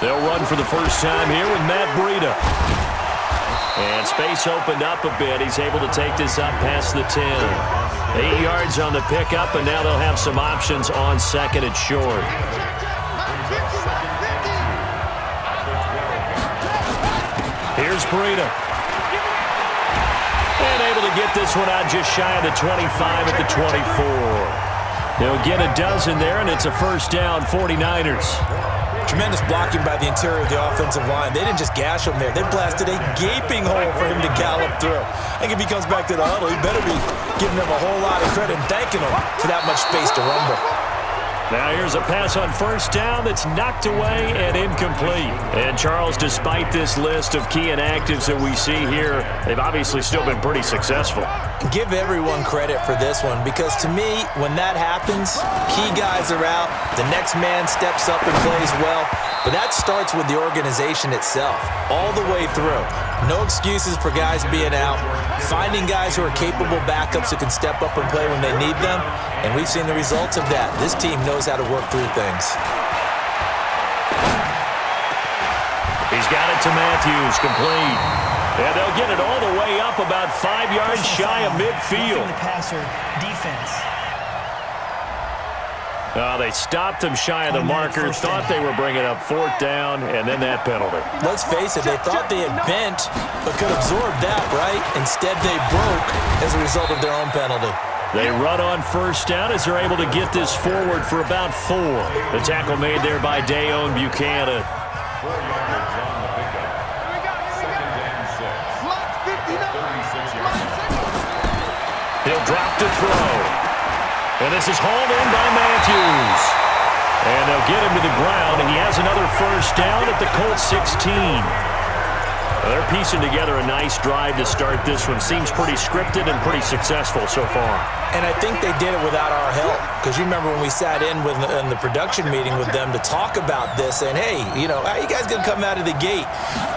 They'll run for the first time here with Matt Breida. And space opened up a bit. He's able to take this up past the 10. 8 yards on the pickup, and now they'll have some options on second and short. Here's Breida. And able to get this one out just shy of the 25 at the 24. He'll get a dozen there, and it's a first down, 49ers. Tremendous blocking by the interior of the offensive line. They didn't just gash him there. They blasted a gaping hole for him to gallop through. I think if he comes back to the huddle, he better be giving them a whole lot of credit and thanking them for that much space to rumble. Now here's a pass on first down that's knocked away and incomplete. And Charles, despite this list of key inactives that we see here, they've obviously still been pretty successful. Give everyone credit for this one, because to me, when that happens, key guys are out, the next man steps up and plays well, but that starts with the organization itself, all the way through. No excuses for guys being out, finding guys who are capable backups who can step up and play when they need them, and we've seen the results of that. This team knows how to work through things. He's got it to Matthews, complete. And they'll get it all the way up about 5 yards shy of midfield. The passer defense. They stopped him shy of the marker, thought they were bringing up fourth down, and then that penalty. Let's face it, they thought they had bent but could absorb that, right? Instead, they broke as a result of their own penalty. They run on first down as they're able to get this forward for about 4. The tackle made there by Dayon Buchanan. He'll drop to throw. And this is hauled in by Matthews. And they'll get him to the ground, and he has another first down at the Colts 16. They're piecing together a nice drive to start this one. Seems pretty scripted and pretty successful so far. And I think they did it without our help. Because you remember when we sat in the production meeting with them to talk about this, and hey, how you guys going to come out of the gate?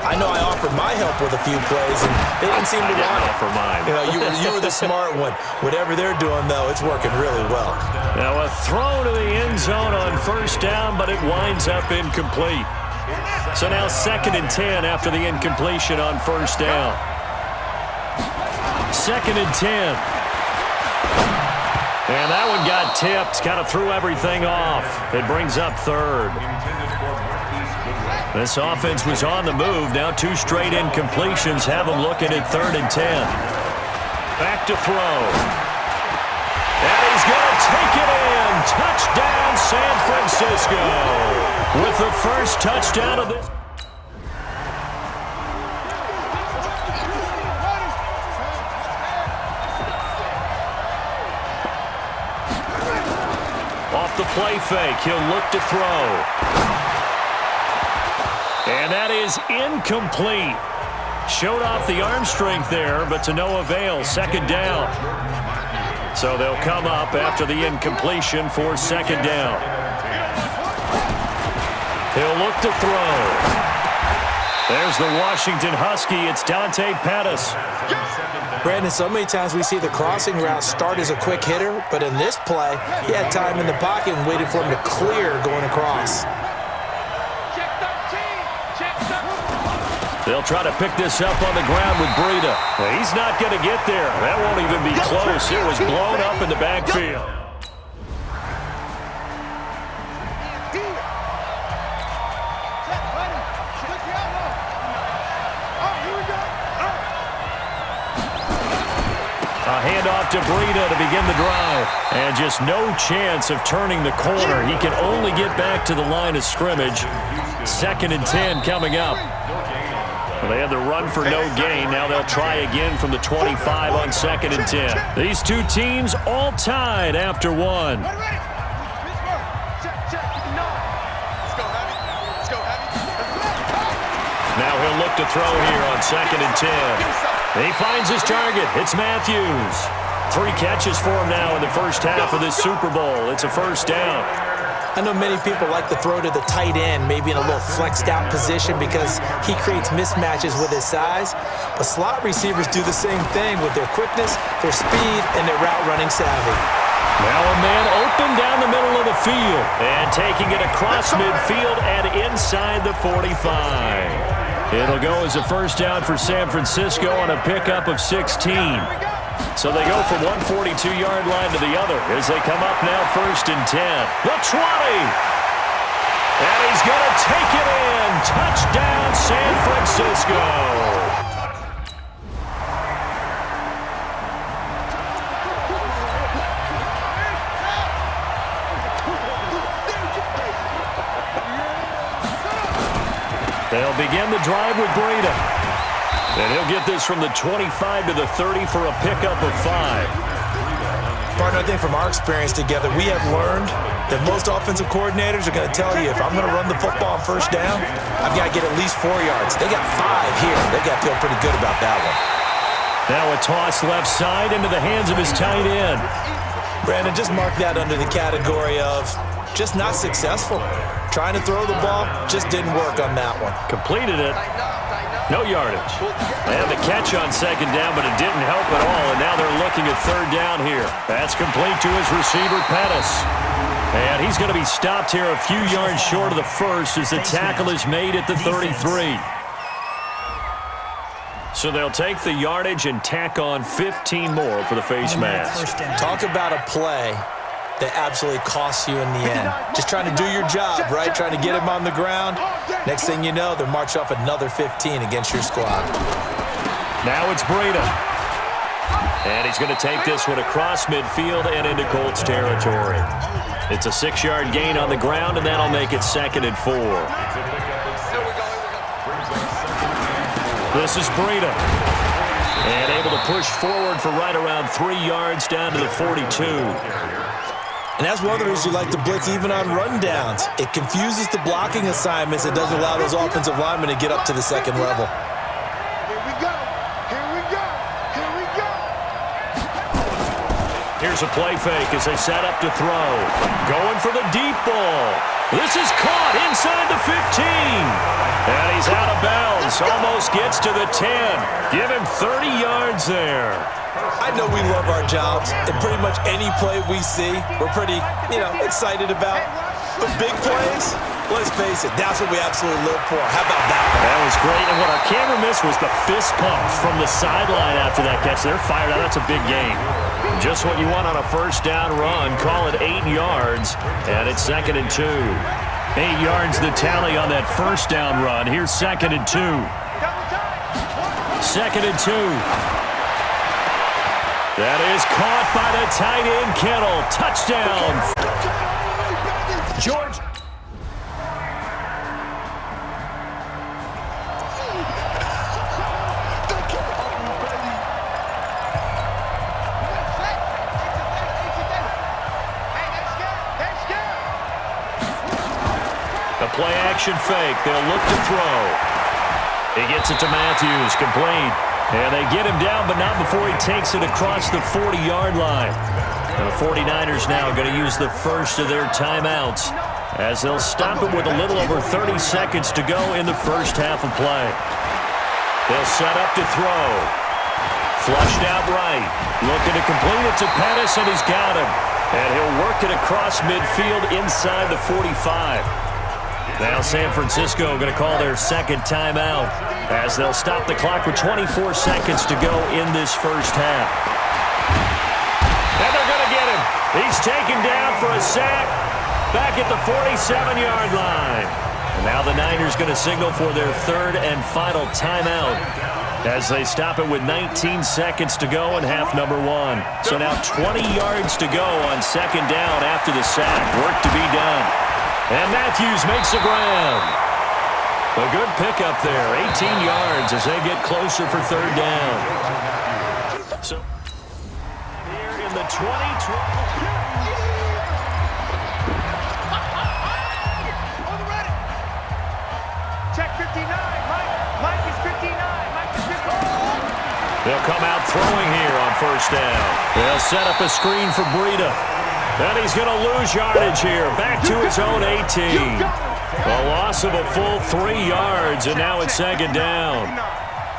I know I offered my help with a few plays, and they didn't seem to want it. Offer mine. You were the smart one. Whatever they're doing, though, it's working really well. Now a throw to the end zone on first down, but it winds up incomplete. So now 2nd and 10 after the incompletion on first down. 2nd and 10. And that one got tipped, kind of threw everything off. It brings up 3rd. This offense was on the move. Now 2 straight incompletions have them looking at 3rd and 10. Back to throw. And he's going to take it in. Touchdown, San Francisco. With the first touchdown of this. Off the play fake, he'll look to throw. And that is incomplete. Showed off the arm strength there, but to no avail. 2nd down. So they'll come up after the incompletion for 2nd down. He'll look to throw. There's the Washington Husky. It's Dante Pettis. Brandon, so many times we see the crossing route start as a quick hitter, but in this play, he had time in the pocket and waited for him to clear going across. They'll try to pick this up on the ground with Breida. He's not going to get there. That won't even be close. It was blown up in the backfield. A handoff to Breida to begin the drive. And just no chance of turning the corner. He can only get back to the line of scrimmage. 2nd and 10 coming up. Well, they had the run for no gain. Now they'll try again from the 25 on 2nd and 10. These two teams all tied after 1. Now he'll look to throw here on 2nd and 10. He finds his target. It's Matthews. 3 catches for him now in the first half of this Super Bowl. It's a first down. I know many people like to throw to the tight end, maybe in a little flexed out position because he creates mismatches with his size. But slot receivers do the same thing with their quickness, their speed, and their route running savvy. Now a man open down the middle of the field. And taking it across midfield and inside the 45. It'll go as a first down for San Francisco on a pickup of 16. So they go from one 42-yard line to the other as they come up now 1st and 10. The 20. And he's going to take it in. Touchdown, San Francisco. They'll begin the drive with Breida. And he'll get this from the 25 to the 30 for a pickup of 5. Partner, I think from our experience together, we have learned that most offensive coordinators are going to tell you, if I'm going to run the football on first down, I've got to get at least 4 yards. They got 5 here. They've got to feel pretty good about that one. Now a toss left side into the hands of his tight end. Brandon, just mark that under the category of just not successful. Trying to throw the ball, just didn't work on that one. Completed it. No yardage. They had the catch on 2nd down, but it didn't help at all, and now they're looking at 3rd down here. That's complete to his receiver, Pettis. And he's going to be stopped here a few yards short of the first as the tackle is made at the 33. So they'll take the yardage and tack on 15 more for the face mask. Talk about a play that absolutely costs you in the end. Just trying to do your job, right? Trying to get him on the ground. Next thing you know, they'll march off another 15 against your squad. Now it's Breida. And he's going to take this one across midfield and into Colts territory. It's a 6-yard gain on the ground, and that'll make it 2nd and 4. This is Breida. And able to push forward for right around 3 yards down to the 42. And that's one of the reasons you like to blitz even on rundowns. It confuses the blocking assignments. It doesn't allow those offensive linemen to get up to the 2nd level. Here we go. Here we go. Here we go. Here's a play fake as they set up to throw. Going for the deep ball. This is caught inside the 15. And he's out of bounds. Almost gets to the 10. Give him 30 yards there. I know we love our jobs, and pretty much any play we see, we're pretty, excited about. But big plays, let's face it, that's what we absolutely live for. How about that one? That was great, and what our camera missed was the fist pump from the sideline after that catch. They're fired out. That's a big gain. Just what you want on a first down run. Call it 8 yards, and it's 2nd and 2. 8 yards the tally on that first down run. Here's 2nd and 2. 2nd and 2. That is caught by the tight end, Kittle. Touchdown. George. The play action fake. They'll look to throw. He gets it to Matthews. Complete. And they get him down, but not before he takes it across the 40-yard line. And the 49ers now going to use the first of their timeouts as they'll stop it with a little over 30 seconds to go in the first half of play. They'll set up to throw. Flushed out right. Looking to complete it to Pettis, and he's got him. And he'll work it across midfield inside the 45. Now San Francisco going to call their 2nd timeout as they'll stop the clock with 24 seconds to go in this first half. And they're going to get him. He's taken down for a sack back at the 47-yard line. And now the Niners going to signal for their 3rd and final timeout as they stop it with 19 seconds to go in half number 1. So now 20 yards to go on 2nd down after the sack. Work to be done. And Matthews makes the ground. A good pickup there, 18 yards as they get closer for 3rd down. So here in the 2020. Check 59. Mike is 59. Mike is 59. They'll come out throwing here on 1st down. They'll set up a screen for Breida. And he's going to lose yardage here. Back to his own 18. A loss of a full 3 yards, and now it's 2nd down.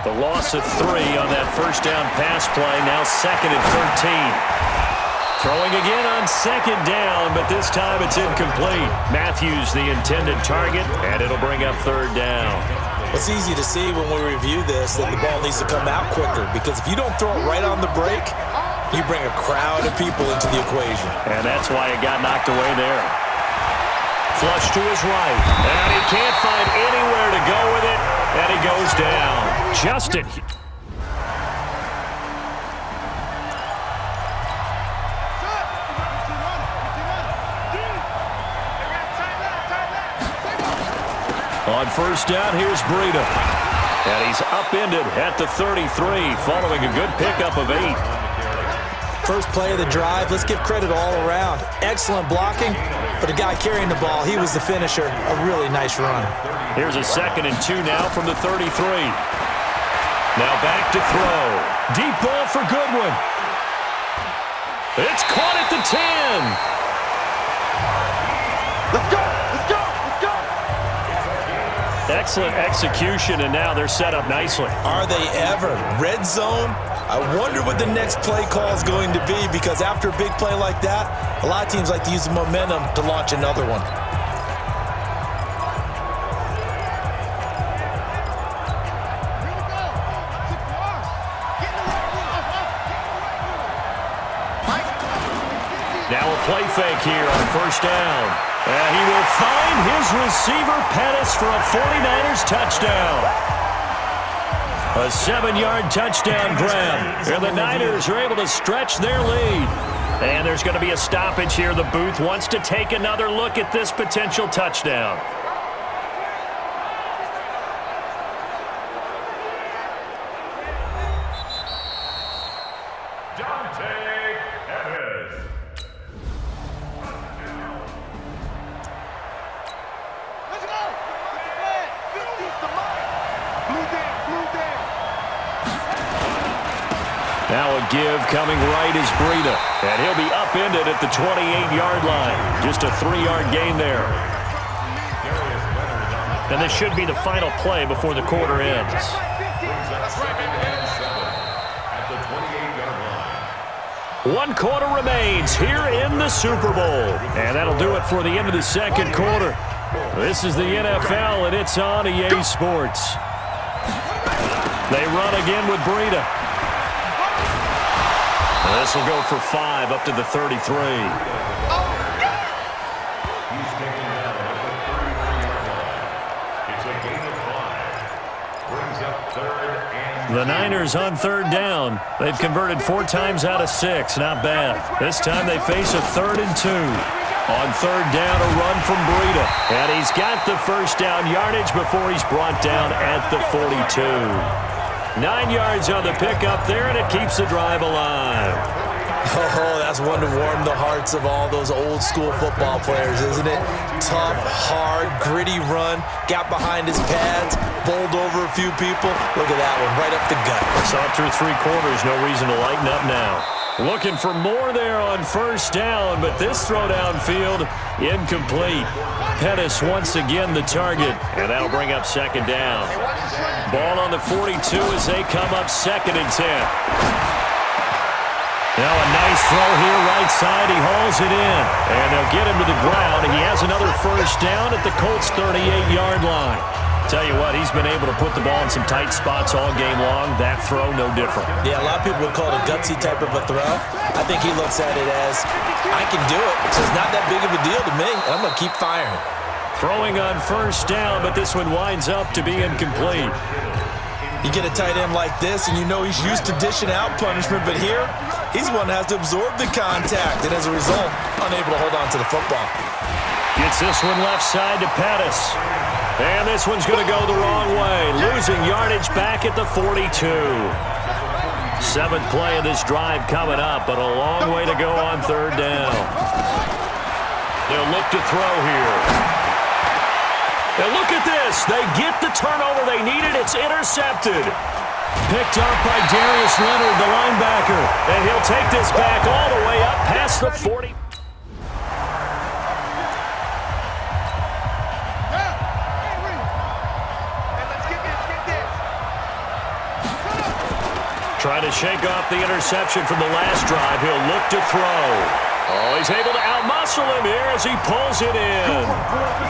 The loss of 3 on that first down pass play, now 2nd and 13. Throwing again on second down, but this time it's incomplete. Matthews the intended target, and it'll bring up third down. It's easy to see when we review this that the ball needs to come out quicker, because if you don't throw it right on the break, you bring a crowd of people into the equation. And that's why it got knocked away there. Flush to his right, and he can't find anywhere to go with it, and he goes down. Justin. On first down, here's Breida. And he's upended at the 33, following a good pickup of 8. First play of the drive, let's give credit all around. Excellent blocking, but the guy carrying the ball, he was the finisher. A really nice run. Here's a 2nd and 2 now from the 33. Now back to throw. Deep ball for Goodwin. It's caught at the 10. Let's go! Let's go! Let's go! Excellent execution, and now they're set up nicely. Are they ever? Red zone? I wonder what the next play call is going to be, because after a big play like that, a lot of teams like to use the momentum to launch another one. Now a play fake here on first down. And he will find his receiver, Pettis, for a 49ers touchdown. A 7-yard touchdown grab. And the Niners are able to stretch their lead. And there's going to be a stoppage here. The booth wants to take another look at this potential touchdown. Now a give coming right is Breida. And he'll be upended at the 28-yard line. Just a 3-yard gain there. And this should be the final play before the quarter ends. One quarter remains here in the Super Bowl. And that'll do it for the end of the second quarter. This is the NFL, and it's on EA Sports. They run again with Breida. This will go for 5 up to the 33. The Niners on third down. They've converted 4 times out of 6. Not bad. This time they face a 3rd and 2. On third down, a run from Breida. And he's got the first down yardage before he's brought down at the 42. 9 yards on the pickup there, and it keeps the drive alive. Oh, that's one to warm the hearts of all those old-school football players, isn't it? Tough, hard, gritty run, got behind his pads, bowled over a few people. Look at that one, right up the gut. Saw it through 3 quarters, no reason to lighten up now. Looking for more there on first down, but this throw downfield, incomplete. Pettis once again the target, and that'll bring up second down. Ball on the 42 as they come up 2nd and 10. Now a nice throw here right side. He hauls it in, and they'll get him to the ground. He has another first down at the Colts' 38-yard line. Tell you what, he's been able to put the ball in some tight spots all game long. That throw, no different. Yeah, a lot of people would call it a gutsy type of a throw. I think he looks at it as, I can do it, so it's not that big of a deal to me, and I'm going to keep firing. Throwing on first down, but this one winds up to be incomplete. You get a tight end like this, and you know he's used to dishing out punishment, but here, he's one that has to absorb the contact, and as a result, unable to hold on to the football. Gets this one left side to Pettis. And this one's going to go the wrong way, losing yardage back at the 42. 7th play of this drive coming up, but a long way to go on third down. They'll look to throw here. And look at this. They get the turnover they needed. It's intercepted. Picked up by Darius Leonard, the linebacker. And he'll take this back all the way up past the 40. Trying to shake off the interception from the last drive. He'll look to throw. Oh, he's able to outmuscle him here as he pulls it in.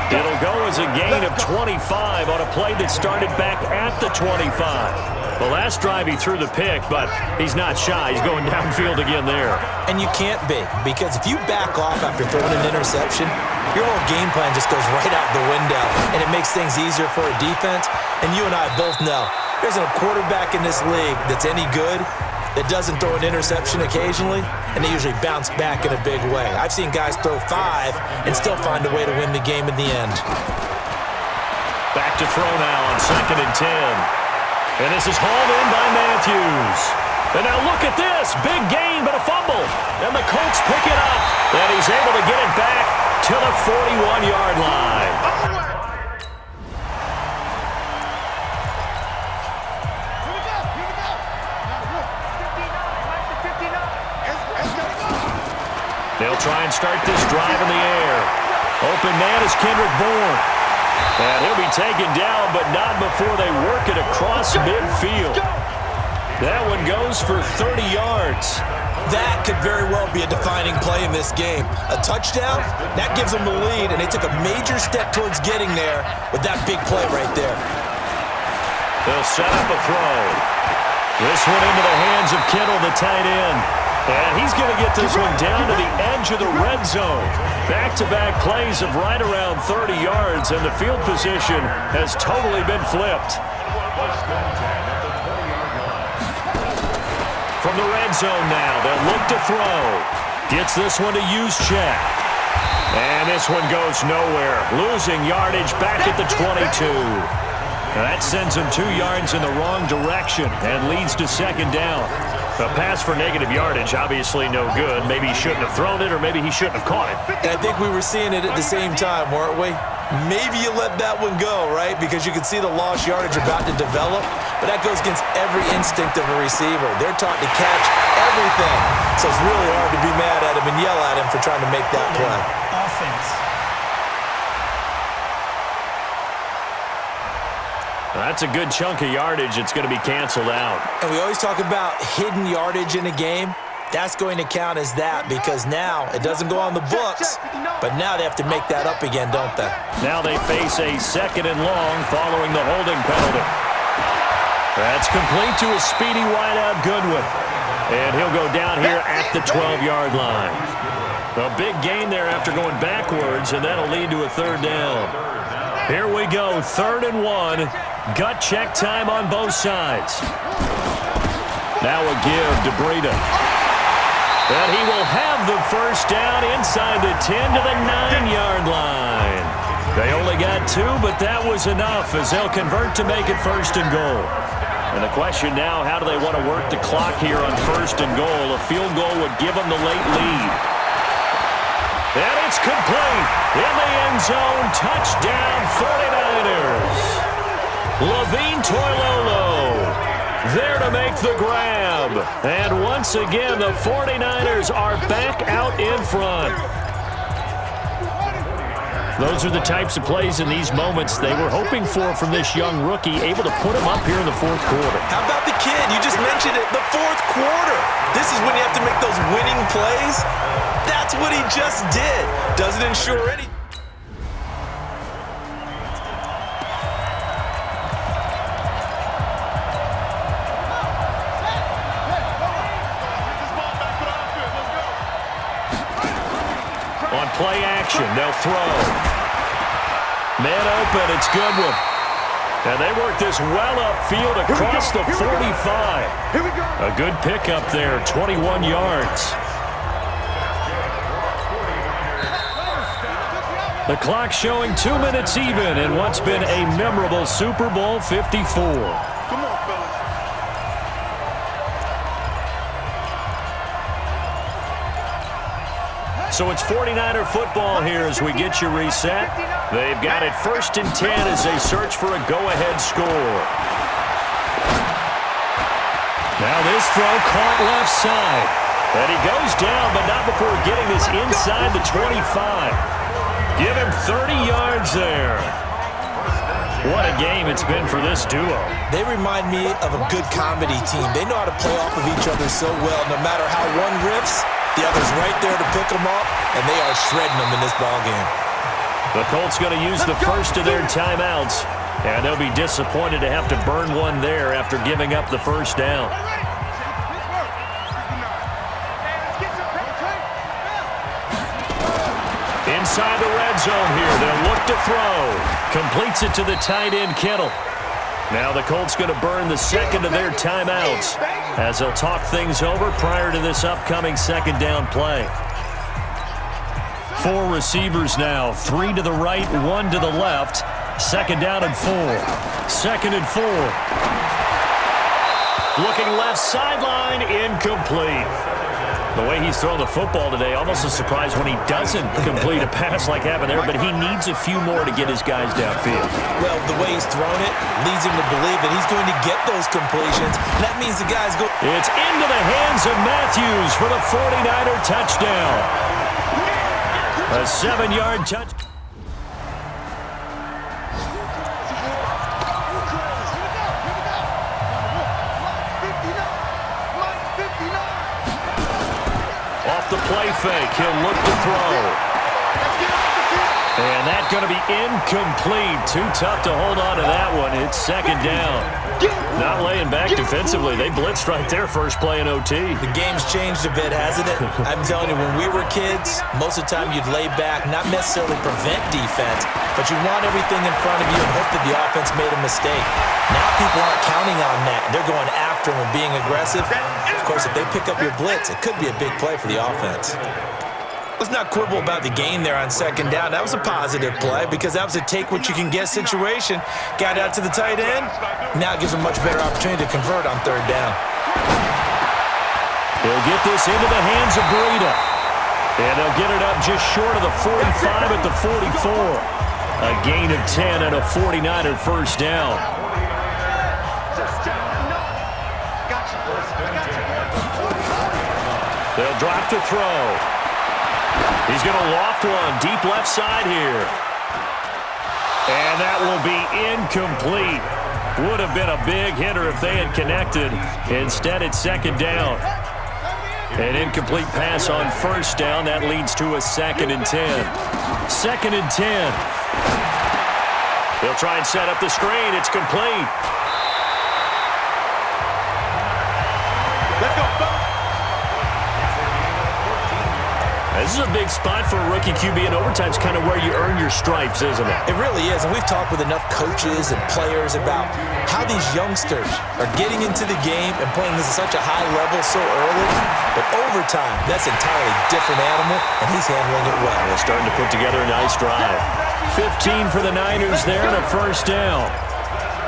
It'll go as a gain of 25 on a play that started back at the 25. The last drive he threw the pick, but he's not shy. He's going downfield again there. And you can't be, because if you back off after throwing an interception, your whole game plan just goes right out the window, and it makes things easier for a defense. And you and I both know there isn't a quarterback in this league that's any good that doesn't throw an interception occasionally, and they usually bounce back in a big way. I've seen guys throw 5 and still find a way to win the game in the end. Back to throw now on 2nd and 10. And this is hauled in by Matthews. And now look at this. Big gain, but a fumble. And the Colts pick it up. And he's able to get it back to the 41-yard line. They'll try and start this drive in the air. Open man is Kendrick Bourne. And he'll be taken down, but not before they work it across midfield. That one goes for 30 yards. That could very well be a defining play in this game. A touchdown, that gives them the lead, and they took a major step towards getting there with that big play right there. They'll set up a throw. This one into the hands of Kittle, the tight end. And he's going to get this one down to the edge of the red zone. Back-to-back plays of right around 30 yards, and the field position has totally been flipped. From the red zone now, they'll look to throw. Gets this one to Juszczyk. And this one goes nowhere. Losing yardage back at the 22. That sends him 2 yards in the wrong direction and leads to 2nd down. A pass for negative yardage, obviously no good. Maybe he shouldn't have thrown it, or maybe he shouldn't have caught it. And I think we were seeing it at the same time, weren't we? Maybe you let that one go, right? Because you can see the lost yardage about to develop. But that goes against every instinct of a receiver. They're taught to catch everything. So it's really hard to be mad at him and yell at him for trying to make that play. Offense. That's a good chunk of yardage. It's going to be canceled out. And we always talk about hidden yardage in a game. That's going to count as that because now it doesn't go on the books, but now they have to make that up again, don't they? Now they face a 2nd and long following the holding penalty. That's complete to a speedy wideout Goodwin. And he'll go down here at the 12-yard line. A big gain there after going backwards, and that'll lead to a 3rd down. Here we go, 3rd and 1. Gut check time on both sides. Now a give to Breida. And he will have the 1st down inside the 10 to the 9-yard line. They only got 2, but that was enough as they'll convert to make it 1st and goal. And the question now, how do they want to work the clock here on 1st and goal? A field goal would give them the late lead. And it's complete. In the end zone, touchdown 49ers. Levine Toilolo there to make the grab. And once again, the 49ers are back out in front. Those are the types of plays in these moments they were hoping for from this young rookie, able to put him up here in the 4th quarter. How about the kid? You just mentioned it, the 4th quarter. This is when you have to make those winning plays. That's what he just did. Doesn't ensure any. On play action, they'll throw. Man open, it's Goodwin. And they work this well upfield across the 45. A good pickup there, 21 yards. The clock showing 2 minutes even in what's been a memorable Super Bowl 54. So it's 49er football here as we get you reset. They've got it 1st and 10 as they search for a go-ahead score. Now this throw caught left side. And he goes down, but not before getting this inside the 25. Give him 30 yards there. What a fun game it's been for this duo. They remind me of a good comedy team. They know how to play off of each other so well. No matter how one riffs, the other's right there to pick them up, and they are shredding them in this ballgame. The Colts going to use the first of their timeouts, and they'll be disappointed to have to burn one there after giving up the first down. Inside the red zone here, they'll look to throw. Completes it to the tight end, Kittle. Now the Colts going to burn the second of their timeouts as they'll talk things over prior to this upcoming second down play. 4 receivers now, 3 to the right, 1 to the left. Second down and 4. Second and 4. Looking left sideline, incomplete. The way he's thrown the football today, almost a surprise when he doesn't complete a pass like happened there, but he needs a few more to get his guys downfield. Well, the way he's thrown it leads him to believe that he's going to get those completions. That means the guys go. It's into the hands of Matthews for the 49er touchdown. A 7-yard touch. Off the play fake, he'll look to throw. And that's going to be incomplete. Too tough to hold on to that one. It's second down. Not laying back defensively. They blitzed right there first play in OT. The game's changed a bit, hasn't it? I'm telling you, when we were kids, most of the time you'd lay back, not necessarily prevent defense, but you want everything in front of you and hope that the offense made a mistake. Now people aren't counting on that. They're going after them and being aggressive. Of course, if they pick up your blitz, it could be a big play for the offense. Let's not quibble about the gain there on second down. That was a positive play because that was a take-what-you-can-get situation. Got out to the tight end. Now it gives them much better opportunity to convert on third down. They'll get this into the hands of Breida. And they'll get it up just short of the 45 at the 44. A gain of 10 and a 49er first down. They'll drop to throw. He's going to loft one deep left side here. And that will be incomplete. Would have been a big hitter if they had connected. Instead, it's second down. An incomplete pass on first down. That leads to a second and 10. Second and 10. They'll try and set up the screen. It's complete. Let's go. This is a big spot for a rookie QB, and overtime's kind of where you earn your stripes, isn't it? It really is, and we've talked with enough coaches and players about how these youngsters are getting into the game and playing this at such a high level so early. But overtime, that's an entirely different animal, and he's handling it well. They're starting to put together a nice drive. 15 for the Niners there and a first down.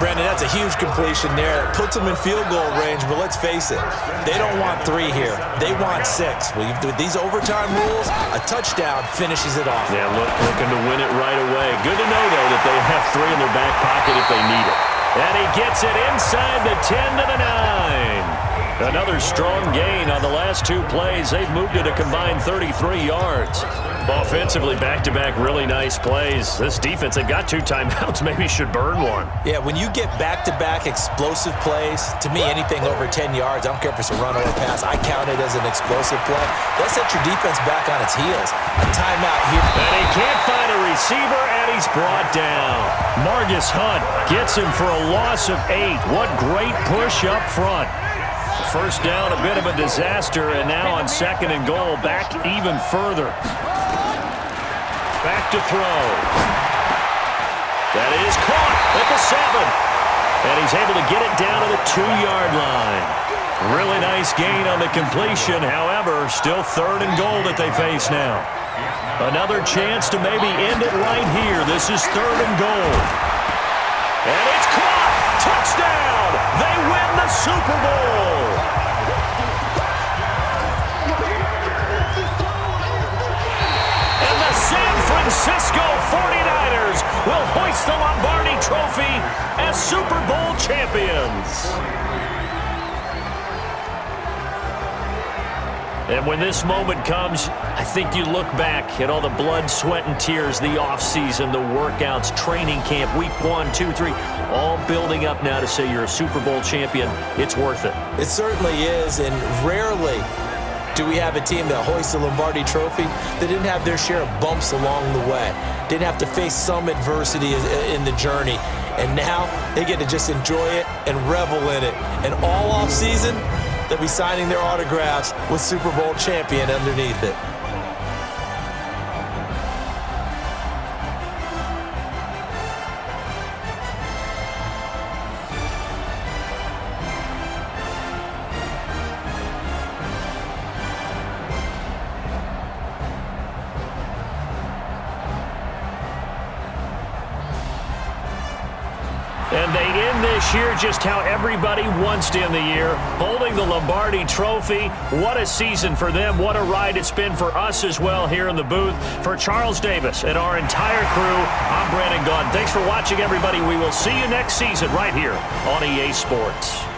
Brandon, that's a huge completion there. Puts them in field goal range, but let's face it, they don't want 3 here. They want 6. With these overtime rules, a touchdown finishes it off. Yeah, looking to win it right away. Good to know, though, that they have 3 in their back pocket if they need it. And he gets it inside the 10 to the 9. Another strong gain on the last 2 plays. They've moved it a combined 33 yards. Offensively, back-to-back really nice plays. This defense, they've got 2 timeouts, maybe should burn one. Yeah, when you get back-to-back explosive plays, to me, anything over 10 yards, I don't care if it's a run or a pass, I count it as an explosive play. That sets your defense back on its heels. A timeout here. And he can't find a receiver, and he's brought down. Margus Hunt gets him for a loss of 8. What great push up front. First down, a bit of a disaster, and now on second and goal, back even further. Back to throw. That is caught at the 7. And he's able to get it down to the 2-yard line. Really nice gain on the completion. However, still third and goal that they face now. Another chance to maybe end it right here. This is third and goal. And it's caught. Touchdown. They win the Super Bowl. And the San Francisco 49ers will hoist the Lombardi Trophy as Super Bowl champions. And when this moment comes, I think you look back at all the blood, sweat, and tears, the offseason, the workouts, training camp, week 1, 2, 3, all building up now to say you're a Super Bowl champion. It's worth it. It certainly is, and rarely do we have a team that hoists the Lombardi Trophy that didn't have their share of bumps along the way, didn't have to face some adversity in the journey, and now they get to just enjoy it and revel in it. And all offseason, they'll be signing their autographs with Super Bowl champion underneath it. And they end this year just how everybody wants to end the year, holding the Lombardi Trophy. What a season for them. What a ride it's been for us as well here in the booth. For Charles Davis and our entire crew, I'm Brandon Gaudin. Thanks for watching, everybody. We will see you next season right here on EA Sports.